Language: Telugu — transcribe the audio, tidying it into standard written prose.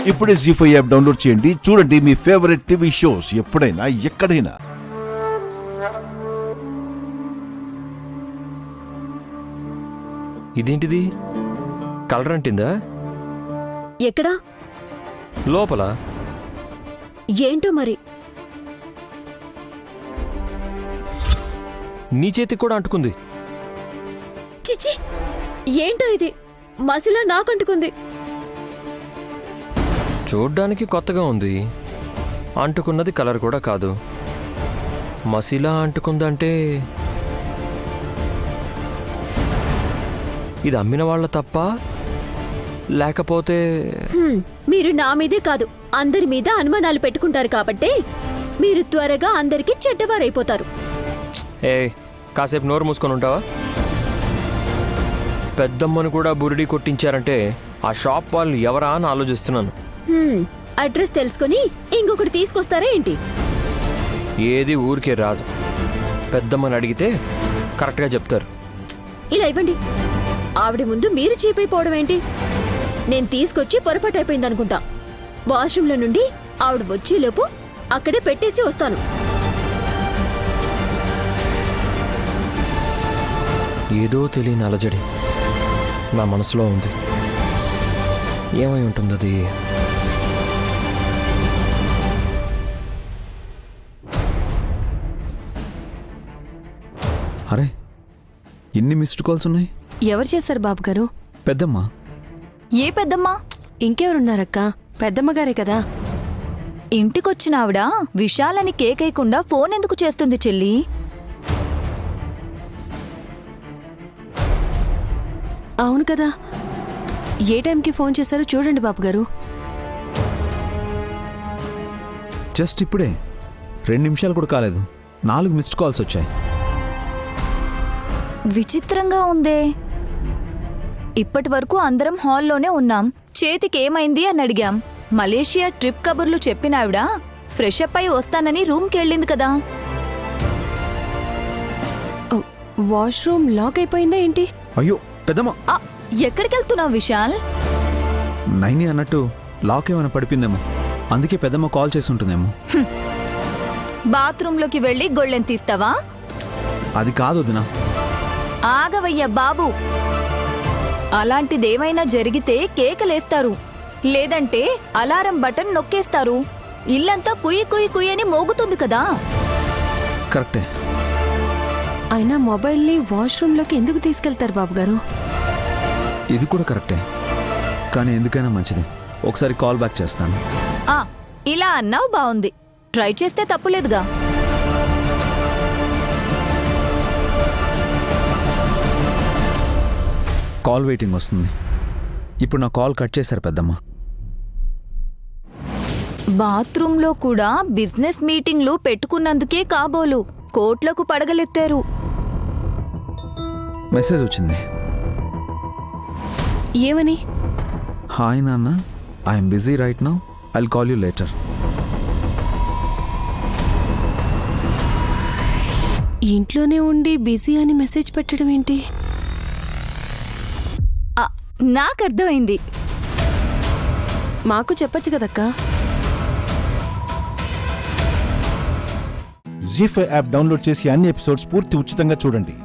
ఇప్పుడే జీ5 యాప్ డౌన్లోడ్ చేయండి. చూడండి మీ ఫేవరెట్ టీవీ షోస్ ఎప్పుడైనా ఎక్కడైనా. ఇదేంటిది? కలర్ అంటిందా? ఎక్కడా? లోపల. ఏంటో మరి. నీ చేతికి కూడా అంటుకుంది. చిచి, ఏంటో ఇది? మసిలా నాకంటుకుంది. చూడ్డానికి కొత్తగా ఉంది. అంటుకున్నది కలర్ కూడా కాదు. మసిలా అంటుకుందంటే ఇది అమ్మిన వాళ్ళ తప్ప, లేకపోతే మీరు నా మీదే కాదు అందరి మీద అనుమానాలు పెట్టుకుంటారు కాబట్టి మీరు త్వరగా అందరికీ చెడ్డవారైపోతారు. ఏ కాసేపు నోరు మూసుకొని ఉంటావా? పెద్దమ్మను కూడా బురిడి కొట్టించారంటే ఆ షాప్ వాళ్ళు ఎవరా అని ఆలోచిస్తున్నాను. అడ్రస్ తెలుసుకొని ఇంకొకటి తీసుకొస్తారా ఏంటి? ఏది ఊరికే రాదు. పెద్దమ్మని అడిగితే కరెక్ట్గా చెప్తారు. ఇలా ఇవ్వండి. ఆవిడ ముందు మీరు చీపైపోవడం ఏంటి? నేను తీసుకొచ్చి పొరపాటు అయిపోయిందనుకుంటా. వాష్రూమ్లో నుండి ఆవిడ వచ్చేలోపు అక్కడే పెట్టేసి వస్తాను. ఏదో తెలియని అలజడి నా మనసులో ఉంది. ఏమై ఉంటుందది? అరే, ఇన్ని మిస్డ్ కాల్స్ ఉన్నాయి. ఎవరు చేశారు బాబు గారు? పెద్దమ్మ. ఏ పెద్దమ్మ? ఇంకెవరున్నారక్క? పెద్దమ్మగారే కదా. ఇంటికొచ్చిన ఆవిడ విశాలని కేకేయకుండా ఫోన్ ఎందుకు చేస్తుంది చెల్లి? అవును కదా. ఏ టైంకి ఫోన్ చేశారో చూడండి బాబు గారు. జస్ట్ ఇప్పుడే 2 నిమిషాలు కూడా కాలేదు, 4 మిస్డ్ కాల్స్ వచ్చాయి. విచిత్రంగా ఉందే. ఇప్పటి వరకు అందరం హాల్లోనే ఉన్నాం. చేతికి ఏమైంది అని అడిగాం. మలేషియా ట్రిప్ కబుర్లు చెప్పిన ఆవిడ ఫ్రెష్ అప్ అయి వస్తానని రూమ్కి వెళ్ళింది కదా. వాష్రూమ్ లాక్ అయిపోయిందా ఏంటి? అయ్యో పెద్దమ్మ, ఎక్కడికి వెళ్తున్నావు విశాల్? నైని అన్నట్టు లాక్ ఏమైనా పడిపోయిందేమో, అందుకే పెద్దమ్మ కాల్ చేసి ఉంటుందేమో. బాత్రూంలోకి వెళ్ళి గొళ్ళెం తీస్తావా? అది కాదు వదినా. ఆగవయ్యా బాబు. అలాంటిదేమైనా జరిగితే కేకలేస్తారు, లేదంటే అలారం బటన్ నొక్కేస్తారు. ఇల్లంతా కుయ్యి కుయ్యి కుయ్యి అని మోగుతుంది కదా. కరెక్టే. అయినా మొబైల్ని వాష్రూమ్లోకి ఎందుకు తీసుకెళ్తారు బాబు గారు? ఇది కూడా కరెక్టే, కానీ ఎందుకైనా మంచిది. ఒకసారి కాల్ బ్యాక్ చేస్తాను. ఇలా అన్నావు, బాగుంది. ట్రై చేస్తే తప్పులేదుగా. కాల్ వెయిటింగ్ వస్తుంది. ఇప్పుడు నా కాల్ కట్ చేశారు పెద్దమ్మ. బాత్రూంలో కూడా బిజినెస్ మీటింగ్లు పెట్టుకున్నందుకే కాబోలు కోట్లకు పడగలెత్తారు. మెసేజ్ వచ్చింది. ఏమని? హాయ్ నాన్న, I'm busy right now, I'll call you later. ఇంట్లోనే ఉండి బిజీ అని మెసేజ్ పెట్టడం ఏంటి? నాకు అర్థమైంది. మాకు చెప్పొచ్చు కదక్కా. జీ5 యాప్ డౌన్లోడ్ చేసి అన్ని ఎపిసోడ్స్ పూర్తి ఉచితంగా చూడండి.